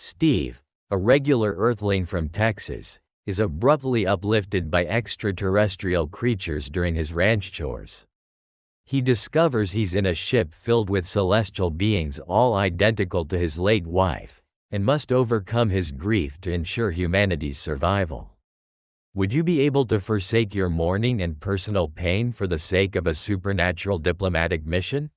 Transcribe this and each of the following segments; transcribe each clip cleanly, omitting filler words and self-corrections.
Steve, a regular Earthling from Texas, is abruptly uplifted by extraterrestrial creatures during his ranch chores. He discovers he's in a ship filled with celestial beings all identical to his late wife, and must overcome his grief to ensure humanity's survival. Would you be able to forsake your mourning and personal pain for the sake of a supernatural diplomatic mission?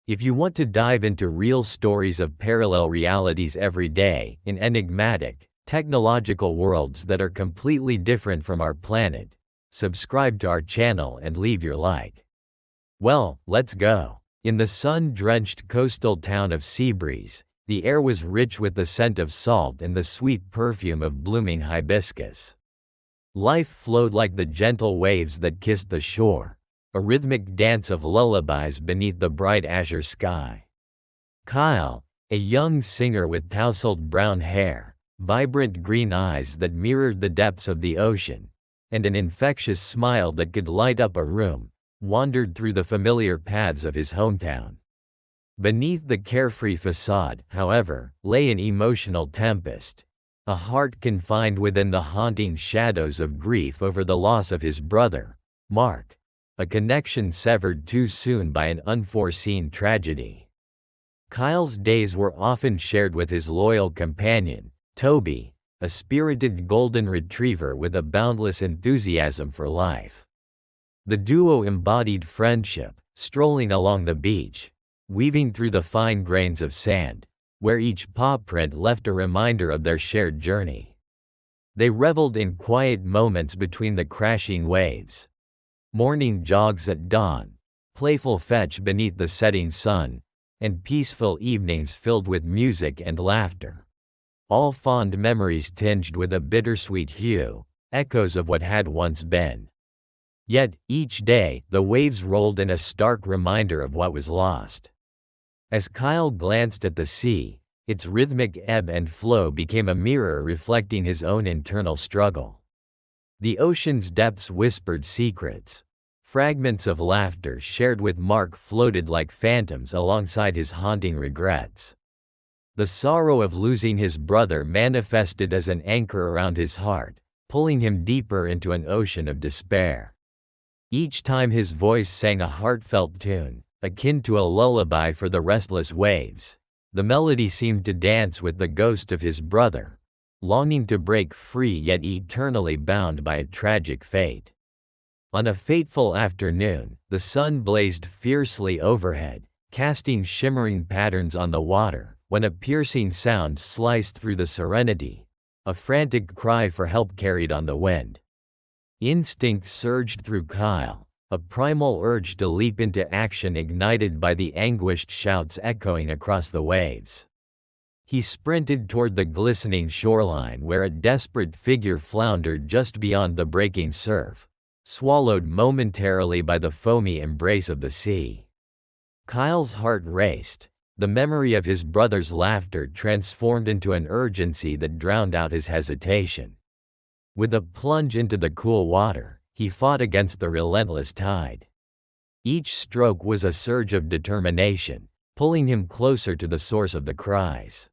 If you want to dive into real stories of parallel realities every day in enigmatic, technological worlds that are completely different from our planet, subscribe to our channel and leave your like. Well, let's go. In the sun-drenched coastal town of Seabreeze, the air was rich with the scent of salt and the sweet perfume of blooming hibiscus. Life flowed like the gentle waves that kissed the shore, a rhythmic dance of lullabies beneath the bright azure sky. Kyle, a young singer with tousled brown hair, vibrant green eyes that mirrored the depths of the ocean, and an infectious smile that could light up a room, wandered through the familiar paths of his hometown. Beneath the carefree facade, however, lay an emotional tempest, a heart confined within the haunting shadows of grief over the loss of his brother, Mark, a connection severed too soon by an unforeseen tragedy. Kyle's days were often shared with his loyal companion, Toby, a spirited golden retriever with a boundless enthusiasm for life. The duo embodied friendship, strolling along the beach, weaving through the fine grains of sand, where each paw print left a reminder of their shared journey. They reveled in quiet moments between the crashing waves. Morning jogs at dawn, playful fetch beneath the setting sun, and peaceful evenings filled with music and laughter. All fond memories tinged with a bittersweet hue, echoes of what had once been. Yet, each day, the waves rolled in a stark reminder of what was lost. As Kyle glanced at the sea, its rhythmic ebb and flow became a mirror reflecting his own internal struggle. The ocean's depths whispered secrets. Fragments of laughter shared with Mark floated like phantoms alongside his haunting regrets. The sorrow of losing his brother manifested as an anchor around his heart, pulling him deeper into an ocean of despair. Each time his voice sang a heartfelt tune, akin to a lullaby for the restless waves, the melody seemed to dance with the ghost of his brother, longing to break free yet eternally bound by a tragic fate. On a fateful afternoon, the sun blazed fiercely overhead, casting shimmering patterns on the water, when a piercing sound sliced through the serenity, a frantic cry for help carried on the wind. Instinct surged through Kyle, a primal urge to leap into action ignited by the anguished shouts echoing across the waves. He sprinted toward the glistening shoreline where a desperate figure floundered just beyond the breaking surf, swallowed momentarily by the foamy embrace of the sea. Kyle's heart raced, the memory of his brother's laughter transformed into an urgency that drowned out his hesitation. With a plunge into the cool water, he fought against the relentless tide. Each stroke was a surge of determination, pulling him closer to the source of the cries.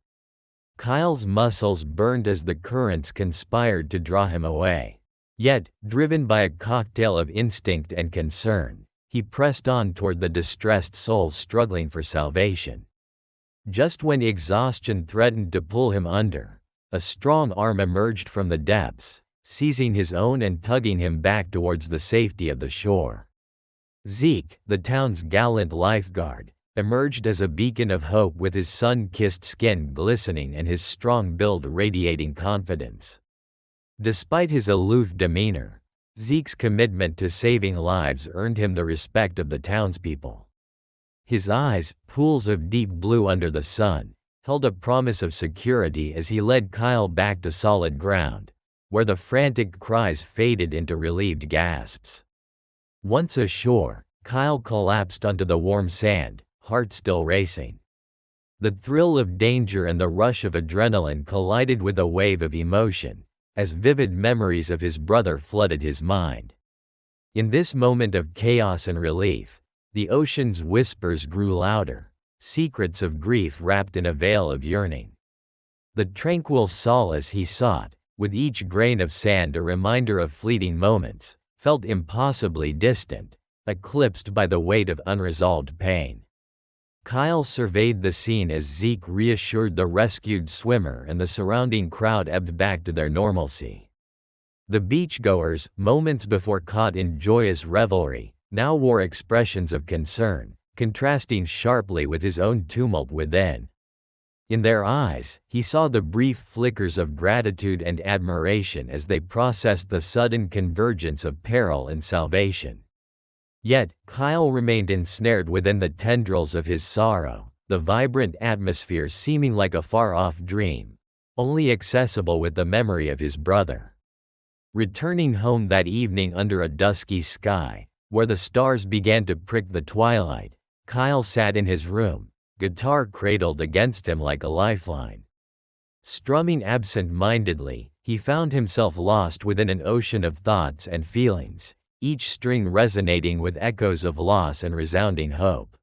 Kyle's muscles burned as the currents conspired to draw him away. Yet, driven by a cocktail of instinct and concern, he pressed on toward the distressed soul struggling for salvation. Just when exhaustion threatened to pull him under, a strong arm emerged from the depths, seizing his own and tugging him back towards the safety of the shore. Zeke, the town's gallant lifeguard, emerged as a beacon of hope with his sun-kissed skin glistening and his strong build radiating confidence. Despite his aloof demeanor, Zeke's commitment to saving lives earned him the respect of the townspeople. His eyes, pools of deep blue under the sun, held a promise of security as he led Kyle back to solid ground, where the frantic cries faded into relieved gasps. Once ashore, Kyle collapsed onto the warm sand, heart still racing. The thrill of danger and the rush of adrenaline collided with a wave of emotion, as vivid memories of his brother flooded his mind. In this moment of chaos and relief, the ocean's whispers grew louder, secrets of grief wrapped in a veil of yearning. The tranquil solace he sought, with each grain of sand a reminder of fleeting moments, felt impossibly distant, eclipsed by the weight of unresolved pain. Kyle surveyed the scene as Zeke reassured the rescued swimmer and the surrounding crowd ebbed back to their normalcy. The beachgoers, moments before caught in joyous revelry, now wore expressions of concern, contrasting sharply with his own tumult within. In their eyes, he saw the brief flickers of gratitude and admiration as they processed the sudden convergence of peril and salvation. Yet, Kyle remained ensnared within the tendrils of his sorrow, the vibrant atmosphere seeming like a far-off dream, only accessible with the memory of his brother. Returning home that evening under a dusky sky, where the stars began to prick the twilight, Kyle sat in his room, guitar cradled against him like a lifeline. Strumming absent-mindedly, he found himself lost within an ocean of thoughts and feelings, each string resonating with echoes of loss and resounding hope.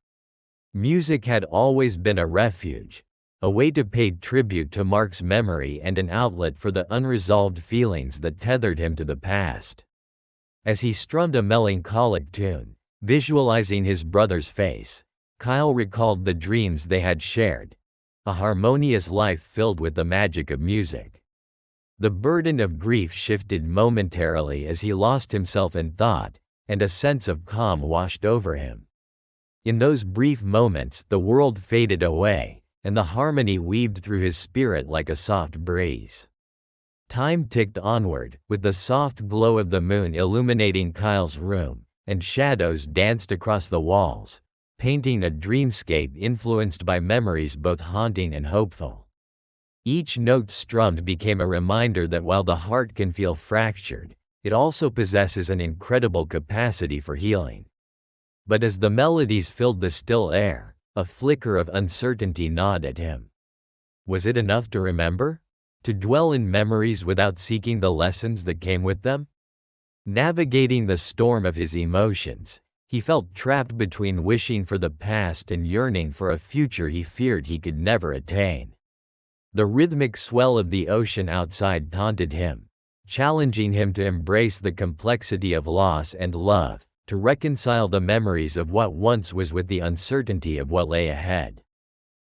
Music had always been a refuge, a way to pay tribute to Mark's memory and an outlet for the unresolved feelings that tethered him to the past. As he strummed a melancholic tune, visualizing his brother's face, Kyle recalled the dreams they had shared, a harmonious life filled with the magic of music. The burden of grief shifted momentarily as he lost himself in thought, and a sense of calm washed over him. In those brief moments, the world faded away, and the harmony weaved through his spirit like a soft breeze. Time ticked onward, with the soft glow of the moon illuminating Kyle's room, and shadows danced across the walls, painting a dreamscape influenced by memories both haunting and hopeful. Each note strummed became a reminder that while the heart can feel fractured, it also possesses an incredible capacity for healing. But as the melodies filled the still air, a flicker of uncertainty gnawed at him. Was it enough to remember? To dwell in memories without seeking the lessons that came with them? Navigating the storm of his emotions, he felt trapped between wishing for the past and yearning for a future he feared he could never attain. The rhythmic swell of the ocean outside taunted him, challenging him to embrace the complexity of loss and love, to reconcile the memories of what once was with the uncertainty of what lay ahead.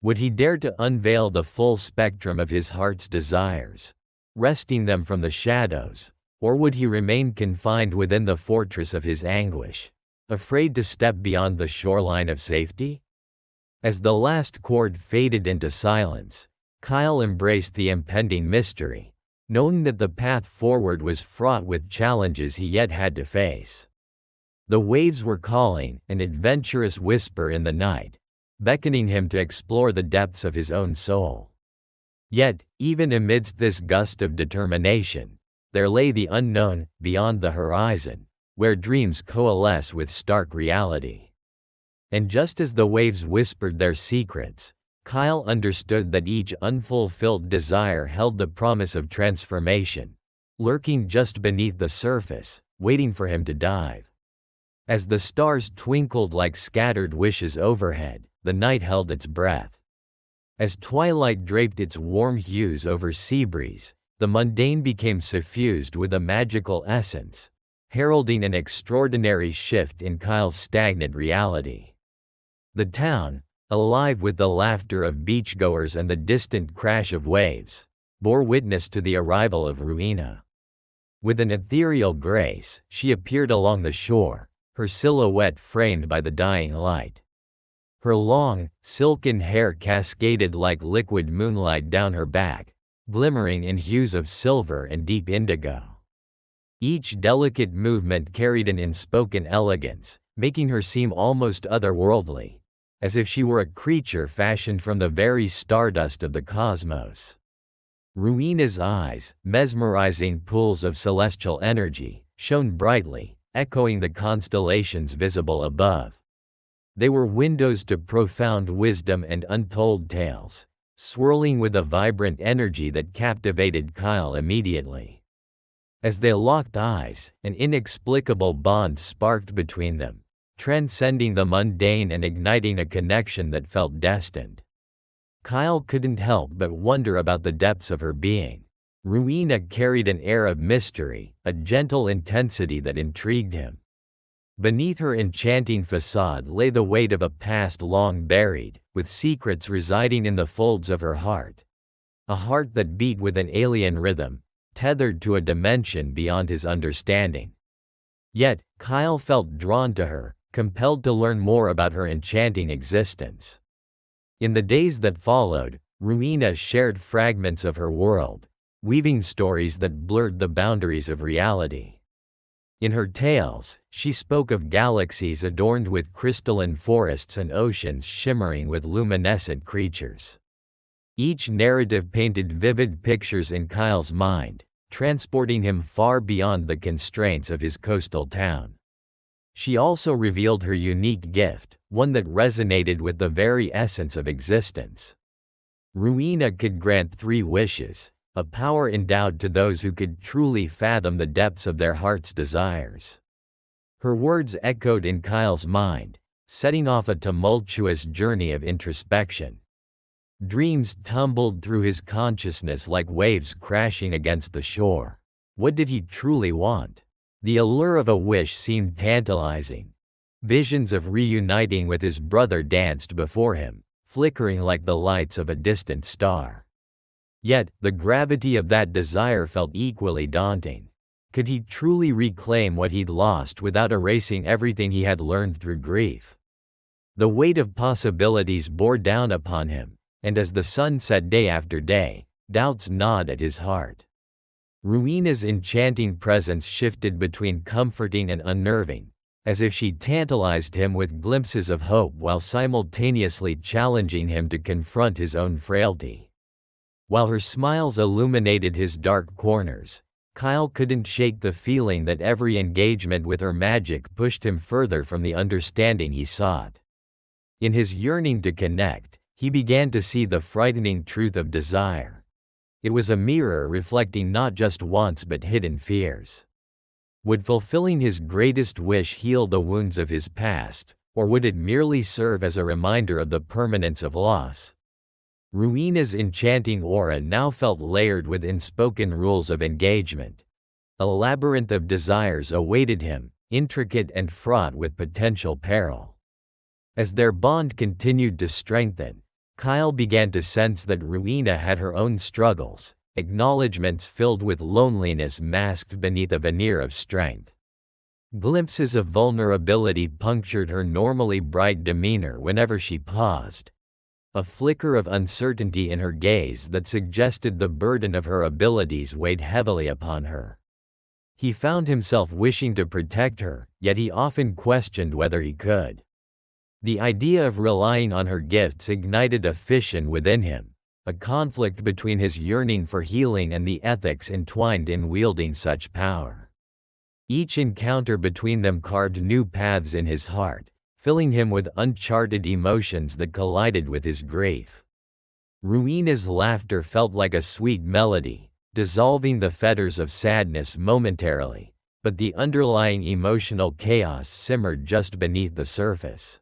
Would he dare to unveil the full spectrum of his heart's desires, wresting them from the shadows, or would he remain confined within the fortress of his anguish, afraid to step beyond the shoreline of safety? As the last chord faded into silence, Kyle embraced the impending mystery, knowing that the path forward was fraught with challenges he yet had to face. The waves were calling, an adventurous whisper in the night, beckoning him to explore the depths of his own soul. Yet, even amidst this gust of determination, there lay the unknown, beyond the horizon, where dreams coalesce with stark reality. And just as the waves whispered their secrets, Kyle understood that each unfulfilled desire held the promise of transformation, lurking just beneath the surface, waiting for him to dive. As the stars twinkled like scattered wishes overhead, the night held its breath. As twilight draped its warm hues over Seabreeze, the mundane became suffused with a magical essence, heralding an extraordinary shift in Kyle's stagnant reality. The town, alive with the laughter of beachgoers and the distant crash of waves, bore witness to the arrival of Ruina. With an ethereal grace, she appeared along the shore, her silhouette framed by the dying light. Her long, silken hair cascaded like liquid moonlight down her back, glimmering in hues of silver and deep indigo. Each delicate movement carried an unspoken elegance, making her seem almost otherworldly, as if she were a creature fashioned from the very stardust of the cosmos. Ruina's eyes, mesmerizing pools of celestial energy, shone brightly, echoing the constellations visible above. They were windows to profound wisdom and untold tales, swirling with a vibrant energy that captivated Kyle immediately. As they locked eyes, an inexplicable bond sparked between them, transcending the mundane and igniting a connection that felt destined. Kyle couldn't help but wonder about the depths of her being. Ruina carried an air of mystery, a gentle intensity that intrigued him. Beneath her enchanting facade lay the weight of a past long buried, with secrets residing in the folds of her heart. A heart that beat with an alien rhythm, tethered to a dimension beyond his understanding. Yet, Kyle felt drawn to her, compelled to learn more about her enchanting existence. In the days that followed, Ruina shared fragments of her world, weaving stories that blurred the boundaries of reality. In her tales, she spoke of galaxies adorned with crystalline forests and oceans shimmering with luminescent creatures. Each narrative painted vivid pictures in Kyle's mind, transporting him far beyond the constraints of his coastal town. She also revealed her unique gift, one that resonated with the very essence of existence. Ruina could grant 3 wishes, a power endowed to those who could truly fathom the depths of their heart's desires. Her words echoed in Kyle's mind, setting off a tumultuous journey of introspection. Dreams tumbled through his consciousness like waves crashing against the shore. What did he truly want? The allure of a wish seemed tantalizing. Visions of reuniting with his brother danced before him, flickering like the lights of a distant star. Yet, the gravity of that desire felt equally daunting. Could he truly reclaim what he'd lost without erasing everything he had learned through grief? The weight of possibilities bore down upon him, and as the sun set day after day, doubts gnawed at his heart. Ruina's enchanting presence shifted between comforting and unnerving, as if she tantalized him with glimpses of hope while simultaneously challenging him to confront his own frailty. While her smiles illuminated his dark corners, Kyle couldn't shake the feeling that every engagement with her magic pushed him further from the understanding he sought. In his yearning to connect, he began to see the frightening truth of desire. It was a mirror reflecting not just wants but hidden fears. Would fulfilling his greatest wish heal the wounds of his past, or would it merely serve as a reminder of the permanence of loss? Ruina's enchanting aura now felt layered with unspoken rules of engagement. A labyrinth of desires awaited him, intricate and fraught with potential peril. As their bond continued to strengthen, Kyle began to sense that Ruina had her own struggles, acknowledgments filled with loneliness masked beneath a veneer of strength. Glimpses of vulnerability punctured her normally bright demeanor whenever she paused. A flicker of uncertainty in her gaze that suggested the burden of her abilities weighed heavily upon her. He found himself wishing to protect her, yet he often questioned whether he could. The idea of relying on her gifts ignited a fission within him, a conflict between his yearning for healing and the ethics entwined in wielding such power. Each encounter between them carved new paths in his heart, filling him with uncharted emotions that collided with his grief. Ruina's laughter felt like a sweet melody, dissolving the fetters of sadness momentarily, but the underlying emotional chaos simmered just beneath the surface.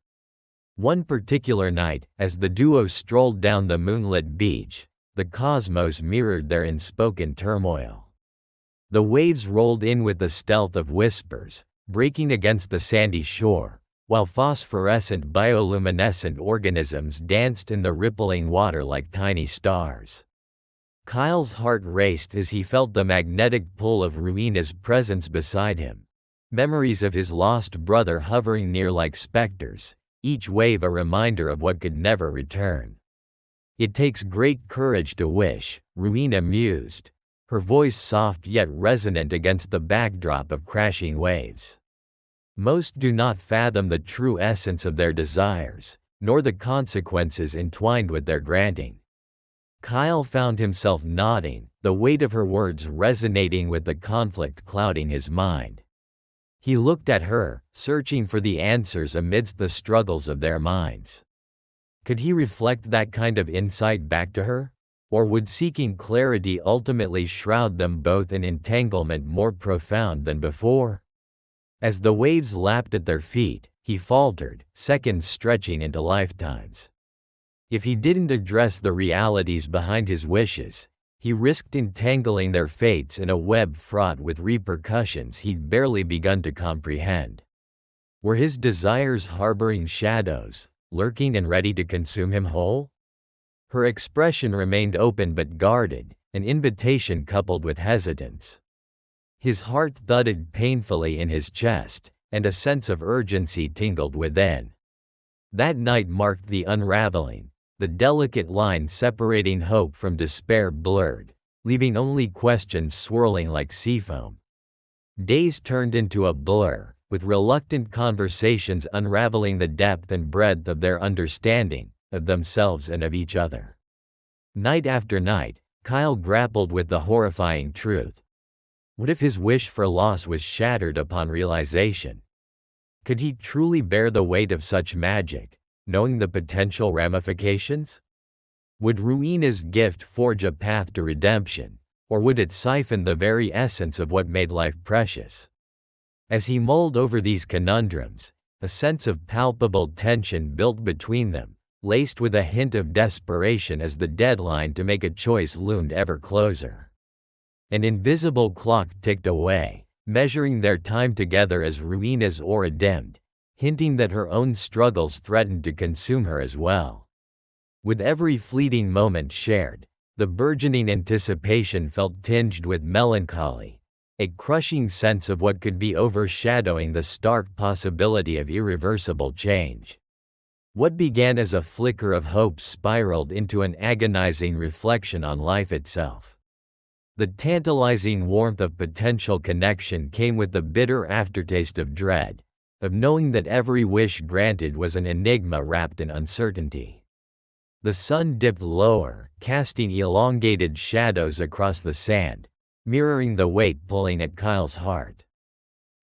One particular night, as the duo strolled down the moonlit beach, the cosmos mirrored their unspoken turmoil. The waves rolled in with the stealth of whispers, breaking against the sandy shore, while phosphorescent bioluminescent organisms danced in the rippling water like tiny stars. Kyle's heart raced as he felt the magnetic pull of Ruina's presence beside him. Memories of his lost brother hovering near like specters, each wave a reminder of what could never return. It takes great courage to wish, Ruina mused, her voice soft yet resonant against the backdrop of crashing waves. Most do not fathom the true essence of their desires, nor the consequences entwined with their granting. Kyle found himself nodding, the weight of her words resonating with the conflict clouding his mind. He looked at her, searching for the answers amidst the struggles of their minds. Could he reflect that kind of insight back to her? Or would seeking clarity ultimately shroud them both in entanglement more profound than before? As the waves lapped at their feet, he faltered, seconds stretching into lifetimes. If he didn't address the realities behind his wishes, he risked entangling their fates in a web fraught with repercussions he'd barely begun to comprehend. Were his desires harboring shadows, lurking and ready to consume him whole? Her expression remained open but guarded, an invitation coupled with hesitance. His heart thudded painfully in his chest, and a sense of urgency tingled within. That night marked the unraveling, the delicate line separating hope from despair blurred, leaving only questions swirling like sea foam. Days turned into a blur, with reluctant conversations unraveling the depth and breadth of their understanding, of themselves and of each other. Night after night, Kyle grappled with the horrifying truth. What if his wish for loss was shattered upon realization? Could he truly bear the weight of such magic, knowing the potential ramifications? Would Ruina's gift forge a path to redemption, or would it siphon the very essence of what made life precious? As he mulled over these conundrums, a sense of palpable tension built between them, laced with a hint of desperation as the deadline to make a choice loomed ever closer. An invisible clock ticked away, measuring their time together as Ruina's aura dimmed, hinting that her own struggles threatened to consume her as well. With every fleeting moment shared, the burgeoning anticipation felt tinged with melancholy, a crushing sense of what could be overshadowing the stark possibility of irreversible change. What began as a flicker of hope spiraled into an agonizing reflection on life itself. The tantalizing warmth of potential connection came with the bitter aftertaste of dread, of knowing that every wish granted was an enigma wrapped in uncertainty. The sun dipped lower, casting elongated shadows across the sand, mirroring the weight pulling at Kyle's heart.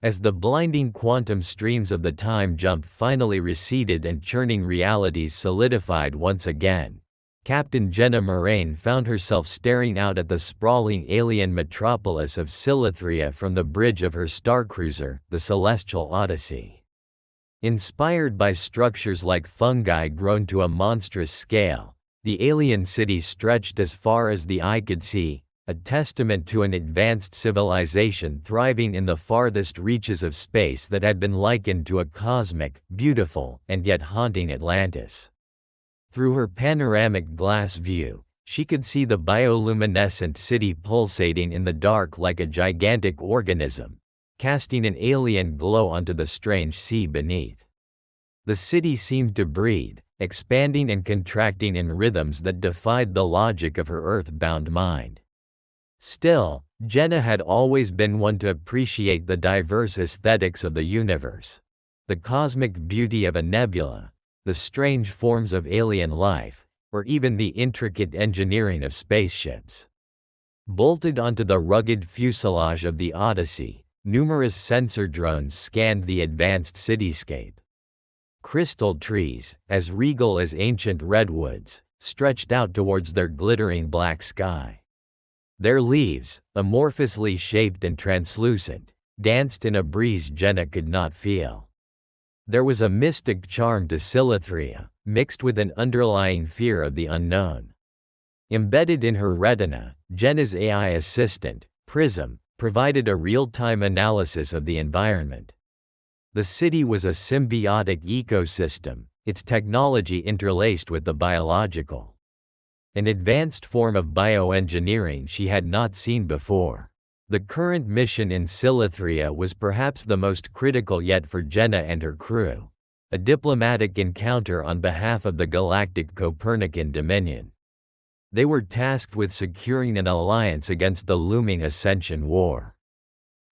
As the blinding quantum streams of the time jump finally receded and churning realities solidified once again, Captain Jenna Moraine found herself staring out at the sprawling alien metropolis of Silithria from the bridge of her starcruiser, the Celestial Odyssey. Inspired by structures like fungi grown to a monstrous scale, the alien city stretched as far as the eye could see, a testament to an advanced civilization thriving in the farthest reaches of space that had been likened to a cosmic, beautiful, and yet haunting Atlantis. Through her panoramic glass view, she could see the bioluminescent city pulsating in the dark like a gigantic organism, casting an alien glow onto the strange sea beneath. The city seemed to breathe, expanding and contracting in rhythms that defied the logic of her earth-bound mind. Still, Jenna had always been one to appreciate the diverse aesthetics of the universe. The cosmic beauty of a nebula, the strange forms of alien life, or even the intricate engineering of spaceships. Bolted onto the rugged fuselage of the Odyssey, numerous sensor drones scanned the advanced cityscape. Crystal trees, as regal as ancient redwoods, stretched out towards their glittering black sky. Their leaves, amorphously shaped and translucent, danced in a breeze Jenna could not feel. There was a mystic charm to Silithria, mixed with an underlying fear of the unknown. Embedded in her retina, Jenna's AI assistant, Prism, provided a real-time analysis of the environment. The city was a symbiotic ecosystem, its technology interlaced with the biological. An advanced form of bioengineering she had not seen before. The current mission in Silithria was perhaps the most critical yet for Jenna and her crew, a diplomatic encounter on behalf of the Galactic Copernican Dominion. They were tasked with securing an alliance against the looming Ascension War.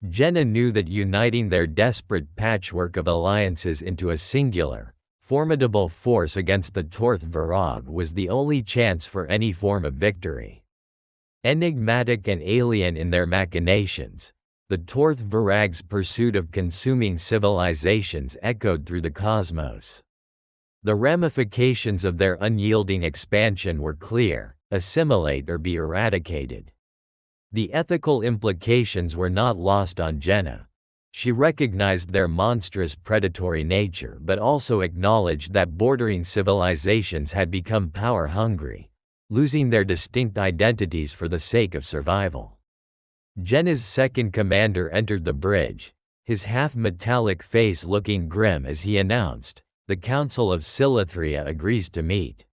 Jenna knew that uniting their desperate patchwork of alliances into a singular, formidable force against the Torth Virag was the only chance for any form of victory. Enigmatic and alien in their machinations, the Torth Virag's pursuit of consuming civilizations echoed through the cosmos. The ramifications of their unyielding expansion were clear: assimilate or be eradicated. The ethical implications were not lost on Jenna. She recognized their monstrous predatory nature but also acknowledged that bordering civilizations had become power-hungry, losing their distinct identities for the sake of survival. Jenna's second commander entered the bridge, his half-metallic face looking grim as he announced, "The Council of Silithria agrees to meet."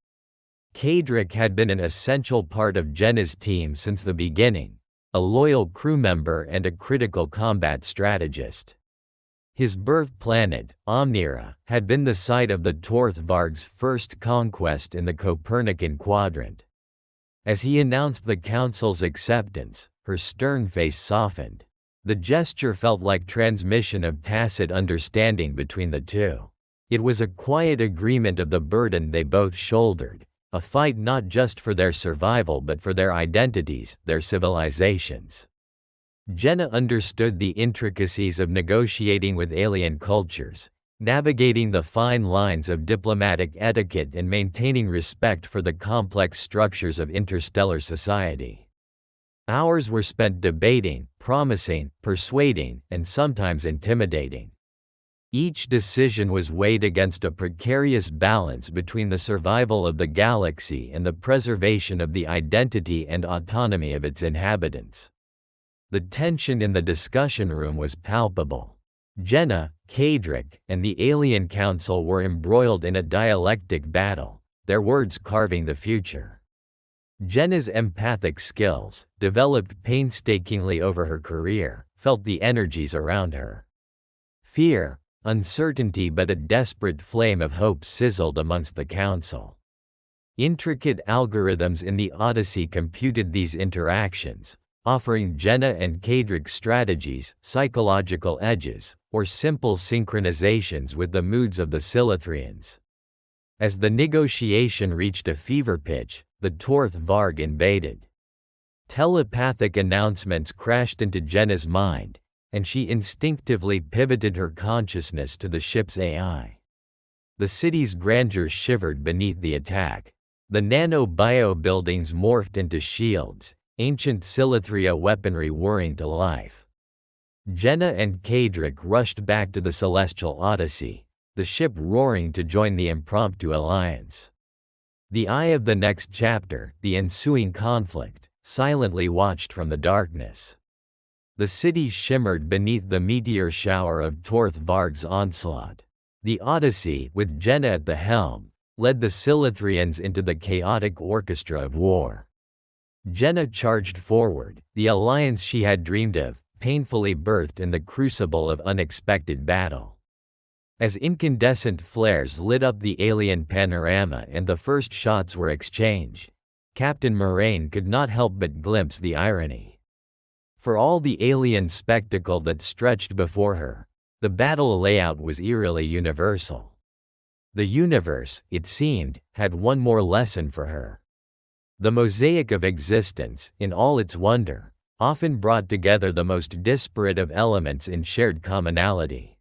Kadric had been an essential part of Jenna's team since the beginning, a loyal crew member and a critical combat strategist. His birth planet, Omnira, had been the site of the Torth Varg's first conquest in the Copernican quadrant. As he announced the Council's acceptance, her stern face softened. The gesture felt like transmission of tacit understanding between the two. It was a quiet agreement of the burden they both shouldered, a fight not just for their survival but for their identities, their civilizations. Jenna understood the intricacies of negotiating with alien cultures, navigating the fine lines of diplomatic etiquette and maintaining respect for the complex structures of interstellar society. Hours were spent debating, promising, persuading, and sometimes intimidating. Each decision was weighed against a precarious balance between the survival of the galaxy and the preservation of the identity and autonomy of its inhabitants. The tension in the discussion room was palpable. Jenna, Kadric, and the Alien Council were embroiled in a dialectic battle, their words carving the future. Jenna's empathic skills, developed painstakingly over her career, felt the energies around her. Fear, uncertainty but a desperate flame of hope sizzled amongst the council. Intricate algorithms in the Odyssey computed these interactions, offering Jenna and Kadric strategies, psychological edges, or simple synchronizations with the moods of the Silithrians. As the negotiation reached a fever pitch, the Torth Varg invaded. Telepathic announcements crashed into Jenna's mind, and she instinctively pivoted her consciousness to the ship's AI. The city's grandeur shivered beneath the attack. The nano-bio buildings morphed into shields, ancient Silithria weaponry whirring to life. Jenna and Kadric rushed back to the Celestial Odyssey, the ship roaring to join the impromptu alliance. The eye of the next chapter, the ensuing conflict, silently watched from the darkness. The city shimmered beneath the meteor shower of Torth Varg's onslaught. The Odyssey, with Jenna at the helm, led the Silithrians into the chaotic orchestra of war. Jenna charged forward, the alliance she had dreamed of, painfully birthed in the crucible of unexpected battle. As incandescent flares lit up the alien panorama and the first shots were exchanged, Captain Moraine could not help but glimpse the irony. For all the alien spectacle that stretched before her, the battle layout was eerily universal. The universe, it seemed, had one more lesson for her. The mosaic of existence, in all its wonder, often brought together the most disparate of elements in shared commonality.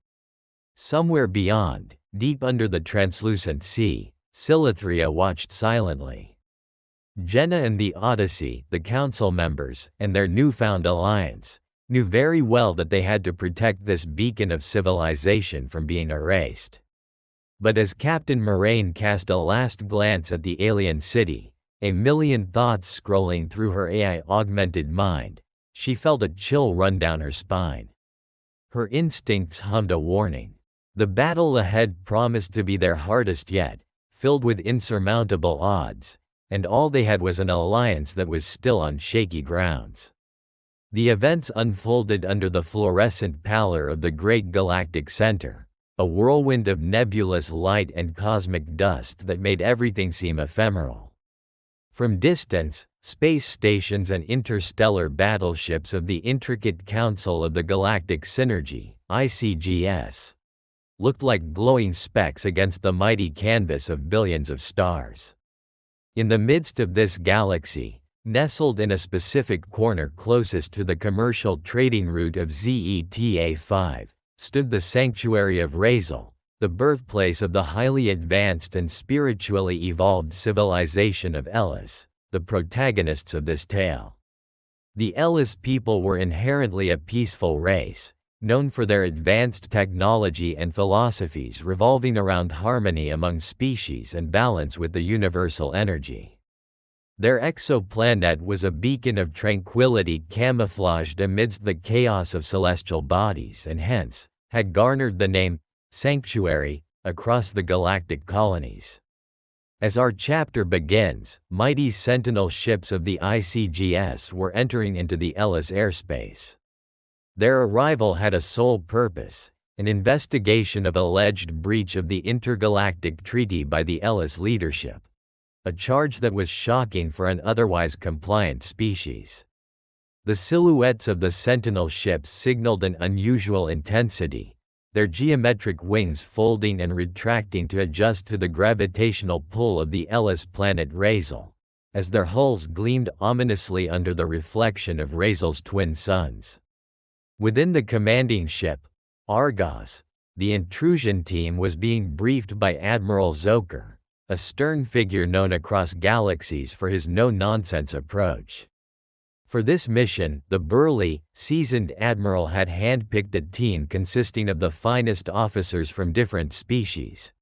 Somewhere beyond, deep under the translucent sea, Silithria watched silently. Jenna and the Odyssey, the council members, and their newfound alliance, knew very well that they had to protect this beacon of civilization from being erased. But as Captain Moraine cast a last glance at the alien city, a million thoughts scrolling through her AI-augmented mind, she felt a chill run down her spine. Her instincts hummed a warning. The battle ahead promised to be their hardest yet, filled with insurmountable odds, and all they had was an alliance that was still on shaky grounds. The events unfolded under the fluorescent pallor of the great galactic center, a whirlwind of nebulous light and cosmic dust that made everything seem ephemeral. From distance, space stations and interstellar battleships of the intricate Council of the Galactic Synergy, ICGS, looked like glowing specks against the mighty canvas of billions of stars. In the midst of this galaxy, nestled in a specific corner closest to the commercial trading route of Zeta-5, stood the sanctuary of Razel, the birthplace of the highly advanced and spiritually evolved civilization of Ellis, the protagonists of this tale. The Ellis people were inherently a peaceful race, known for their advanced technology and philosophies revolving around harmony among species and balance with the universal energy. Their exoplanet was a beacon of tranquility camouflaged amidst the chaos of celestial bodies and hence had garnered the name Sanctuary across the galactic colonies. As our chapter begins, mighty sentinel ships of the ICGS were entering into the Ellis airspace. Their arrival had a sole purpose: an investigation of alleged breach of the intergalactic treaty by the Ellis leadership. A charge that was shocking for an otherwise compliant species. The silhouettes of the sentinel ships signaled an unusual intensity, their geometric wings folding and retracting to adjust to the gravitational pull of the Ellis planet Razel, as their hulls gleamed ominously under the reflection of Razel's twin suns. Within the commanding ship, Argos, the intrusion team was being briefed by Admiral Zoker, a stern figure known across galaxies for his no-nonsense approach. For this mission, the burly, seasoned admiral had handpicked a team consisting of the finest officers from different species.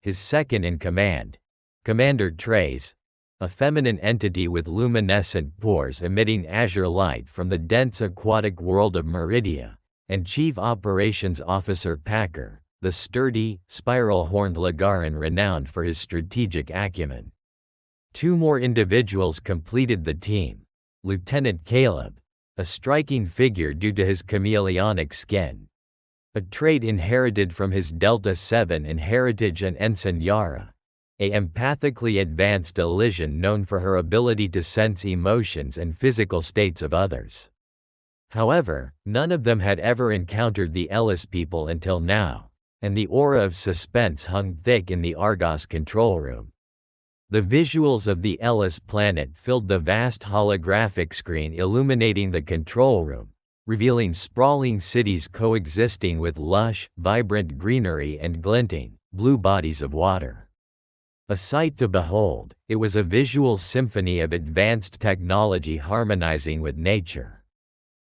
His second-in-command, Commander Trace, a feminine entity with luminescent pores emitting azure light from the dense aquatic world of Meridia, and Chief Operations Officer Packer, the sturdy, spiral-horned Lagaran renowned for his strategic acumen. Two more individuals completed the team: Lieutenant Caleb, a striking figure due to his chameleonic skin, a trait inherited from his Delta 7 in heritage, and Ensign Yara, a empathically advanced Elysian known for her ability to sense emotions and physical states of others. However, none of them had ever encountered the Ellis people until now, and the aura of suspense hung thick in the Argos control room. The visuals of the Ellis planet filled the vast holographic screen illuminating the control room, revealing sprawling cities coexisting with lush, vibrant greenery and glinting, blue bodies of water. A sight to behold, it was a visual symphony of advanced technology harmonizing with nature.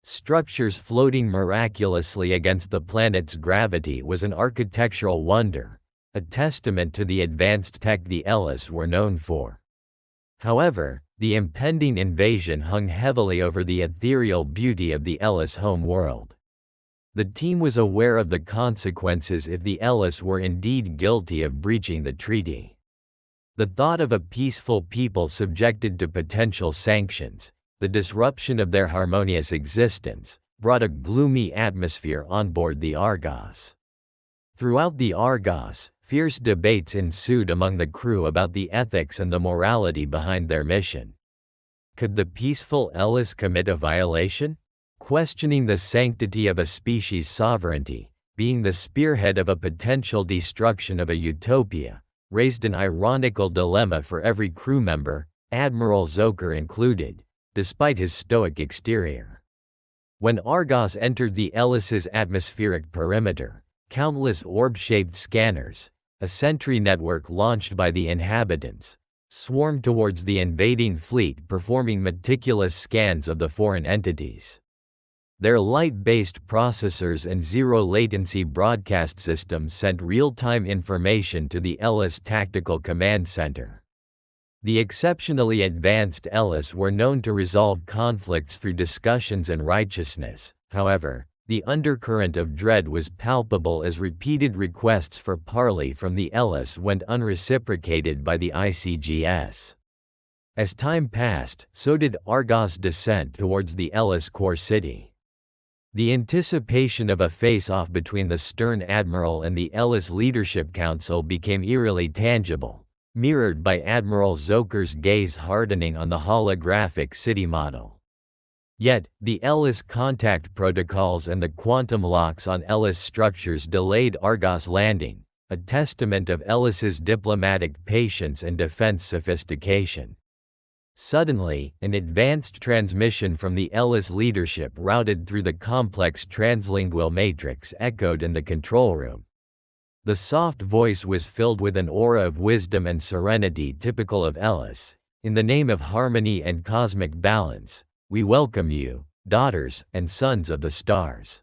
Structures floating miraculously against the planet's gravity was an architectural wonder, a testament to the advanced tech the Ellis were known for. However, the impending invasion hung heavily over the ethereal beauty of the Ellis home world. The team was aware of the consequences if the Ellis were indeed guilty of breaching the treaty. The thought of a peaceful people subjected to potential sanctions, the disruption of their harmonious existence, brought a gloomy atmosphere on board the Argos. Throughout the Argos, fierce debates ensued among the crew about the ethics and the morality behind their mission. Could the peaceful Ellis commit a violation? Questioning the sanctity of a species' sovereignty, being the spearhead of a potential destruction of a utopia, raised an ironical dilemma for every crew member, Admiral Zoker included, despite his stoic exterior. When Argos entered the Ellis's atmospheric perimeter, countless orb-shaped scanners, a sentry network launched by the inhabitants, swarmed towards the invading fleet, performing meticulous scans of the foreign entities. Their light-based processors and zero-latency broadcast systems sent real-time information to the Ellis Tactical Command Center. The exceptionally advanced Ellis were known to resolve conflicts through discussions and righteousness. However, the undercurrent of dread was palpable as repeated requests for parley from the Ellis went unreciprocated by the ICGS. As time passed, so did Argos' descent towards the Ellis core city. The anticipation of a face-off between the stern admiral and the Ellis Leadership Council became eerily tangible, mirrored by Admiral Zoker's gaze hardening on the holographic city model. Yet, the Ellis contact protocols and the quantum locks on Ellis structures delayed Argos landing, a testament of Ellis's diplomatic patience and defense sophistication. Suddenly, an advanced transmission from the Ellis leadership routed through the complex translingual matrix echoed in the control room. The soft voice was filled with an aura of wisdom and serenity typical of Ellis. In the name of harmony and cosmic balance, we welcome you, daughters and sons of the stars.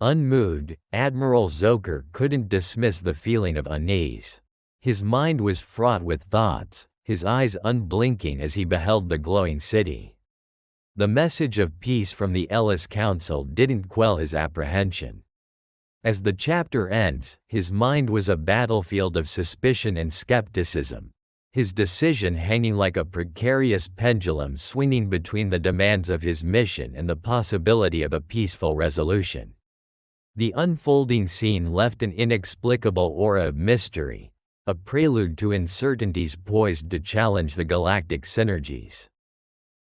Unmoved, Admiral Zoker couldn't dismiss the feeling of unease. His mind was fraught with thoughts, his eyes unblinking as he beheld the glowing city. The message of peace from the Ellis Council didn't quell his apprehension. As the chapter ends, his mind was a battlefield of suspicion and skepticism, his decision hanging like a precarious pendulum swinging between the demands of his mission and the possibility of a peaceful resolution. The unfolding scene left an inexplicable aura of mystery, a prelude to uncertainties poised to challenge the galactic synergies.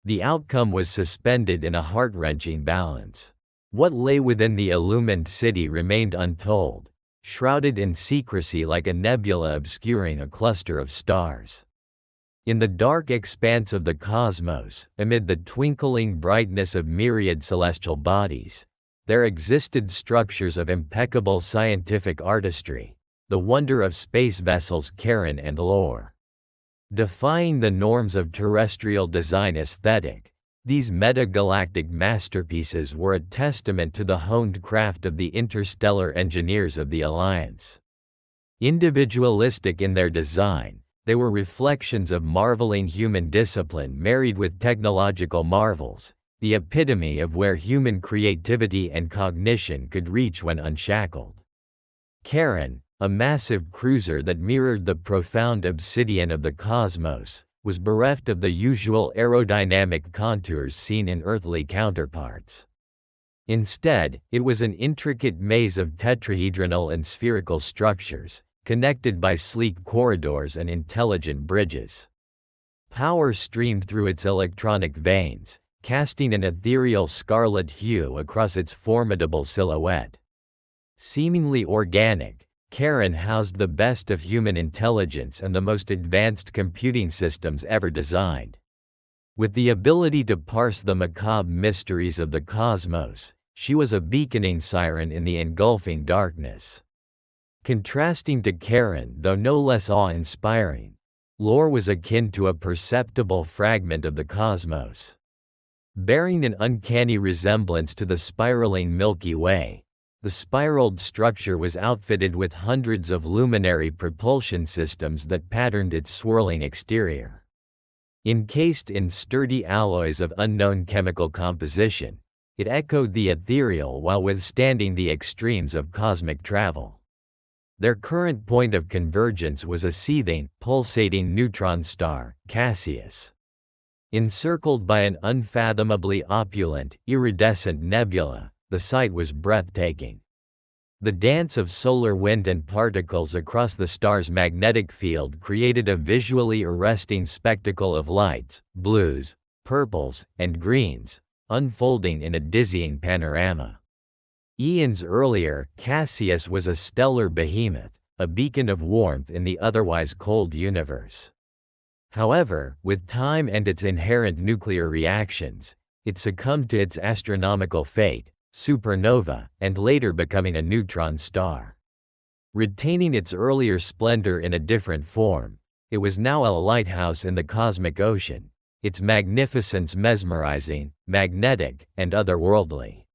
The outcome was suspended in a heart-wrenching balance. What lay within the illumined city remained untold, shrouded in secrecy like a nebula obscuring a cluster of stars. In the dark expanse of the cosmos, amid the twinkling brightness of myriad celestial bodies, there existed structures of impeccable scientific artistry, the wonder of space vessels' Karen and lore. Defying the norms of terrestrial design aesthetic, these meta-galactic masterpieces were a testament to the honed craft of the interstellar engineers of the Alliance. Individualistic in their design, they were reflections of marveling human discipline married with technological marvels, the epitome of where human creativity and cognition could reach when unshackled. Karen, a massive cruiser that mirrored the profound obsidian of the cosmos, was bereft of the usual aerodynamic contours seen in earthly counterparts. Instead, it was an intricate maze of tetrahedronal and spherical structures, connected by sleek corridors and intelligent bridges. Power streamed through its electronic veins, casting an ethereal scarlet hue across its formidable silhouette. Seemingly organic, Karen housed the best of human intelligence and the most advanced computing systems ever designed. With the ability to parse the macabre mysteries of the cosmos, she was a beaconing siren in the engulfing darkness. Contrasting to Karen, though no less awe-inspiring, Lore was akin to a perceptible fragment of the cosmos. Bearing an uncanny resemblance to the spiraling Milky Way, the spiraled structure was outfitted with hundreds of luminary propulsion systems that patterned its swirling exterior. Encased in sturdy alloys of unknown chemical composition, it echoed the ethereal while withstanding the extremes of cosmic travel. Their current point of convergence was a seething, pulsating neutron star, Cassius. Encircled by an unfathomably opulent, iridescent nebula, the sight was breathtaking. The dance of solar wind and particles across the star's magnetic field created a visually arresting spectacle of lights, blues, purples, and greens, unfolding in a dizzying panorama. Eons earlier, Cassius was a stellar behemoth, a beacon of warmth in the otherwise cold universe. However, with time and its inherent nuclear reactions, it succumbed to its astronomical fate, supernova, and later becoming a neutron star. Retaining its earlier splendor in a different form, it was now a lighthouse in the cosmic ocean, its magnificence mesmerizing, magnetic, and otherworldly.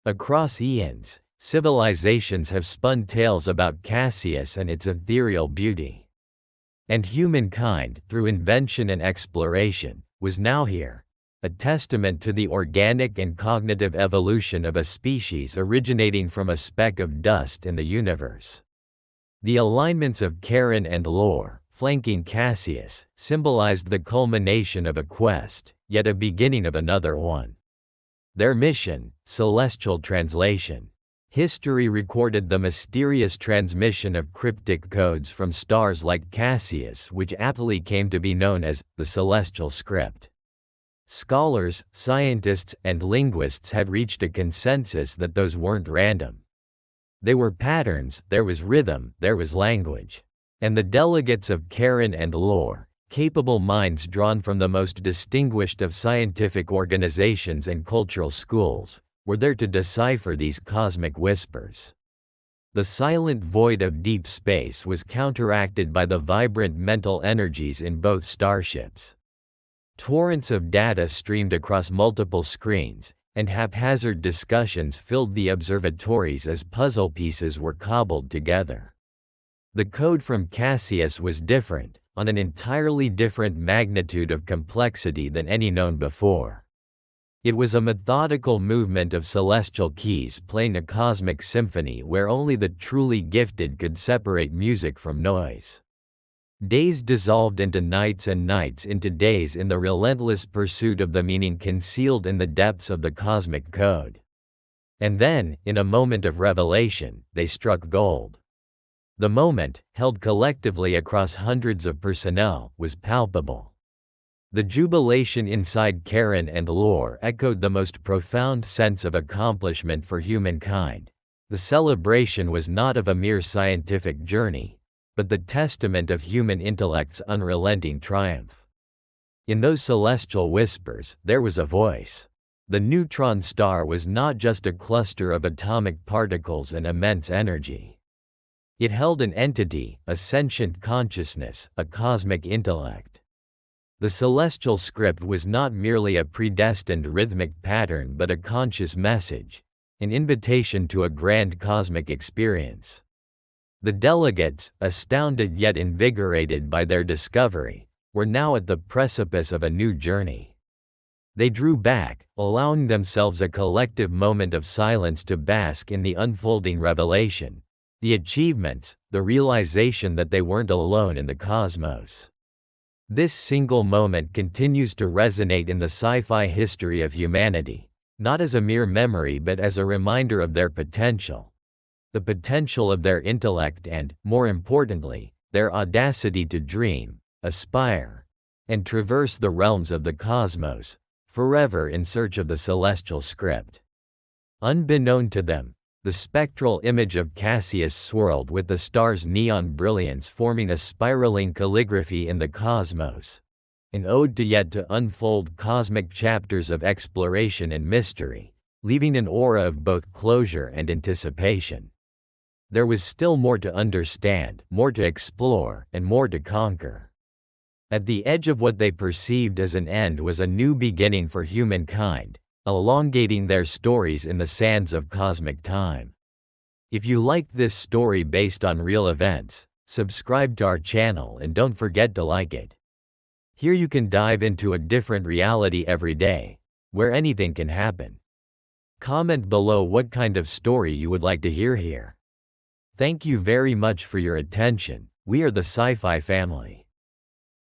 Across eons, civilizations have spun tales about Cassius and its ethereal beauty. And humankind, through invention and exploration, was now here, a testament to the organic and cognitive evolution of a species originating from a speck of dust in the universe. The alignments of Karen and Lore, flanking Cassius, symbolized the culmination of a quest, yet a beginning of another one. Their mission, celestial translation. History recorded the mysterious transmission of cryptic codes from stars like Cassius, which aptly came to be known as the celestial script. Scholars, scientists, and linguists had reached a consensus that those weren't random. They were patterns, there was rhythm, there was language. And the delegates of Karen and Lore, capable minds drawn from the most distinguished of scientific organizations and cultural schools, were there to decipher these cosmic whispers. The silent void of deep space was counteracted by the vibrant mental energies in both starships. Torrents of data streamed across multiple screens, and haphazard discussions filled the observatories as puzzle pieces were cobbled together. The code from Cassius was different, on an entirely different magnitude of complexity than any known before. It was a methodical movement of celestial keys playing a cosmic symphony where only the truly gifted could separate music from noise. Days dissolved into nights and nights into days in the relentless pursuit of the meaning concealed in the depths of the cosmic code. And then, in a moment of revelation, they struck gold. The moment, held collectively across hundreds of personnel, was palpable. The jubilation inside Karen and Lore echoed the most profound sense of accomplishment for humankind. The celebration was not of a mere scientific journey, but the testament of human intellect's unrelenting triumph. In those celestial whispers, there was a voice. The neutron star was not just a cluster of atomic particles and immense energy. It held an entity, a sentient consciousness, a cosmic intellect. The celestial script was not merely a predestined rhythmic pattern but a conscious message, an invitation to a grand cosmic experience. The delegates, astounded yet invigorated by their discovery, were now at the precipice of a new journey. They drew back, allowing themselves a collective moment of silence to bask in the unfolding revelation, the achievements, the realization that they weren't alone in the cosmos. This single moment continues to resonate in the sci-fi history of humanity, not as a mere memory but as a reminder of their potential. The potential of their intellect and, more importantly, their audacity to dream, aspire, and traverse the realms of the cosmos, forever in search of the celestial script. Unbeknown to them, the spectral image of Cassius swirled with the star's neon brilliance forming a spiraling calligraphy in the cosmos, an ode to yet to unfold cosmic chapters of exploration and mystery, leaving an aura of both closure and anticipation. There was still more to understand, more to explore, and more to conquer. At the edge of what they perceived as an end was a new beginning for humankind, elongating their stories in the sands of cosmic time. If you liked this story based on real events, subscribe to our channel and don't forget to like it. Here you can dive into a different reality every day, where anything can happen. Comment below what kind of story you would like to hear here. Thank you very much for your attention. We are the Sci-Fi family.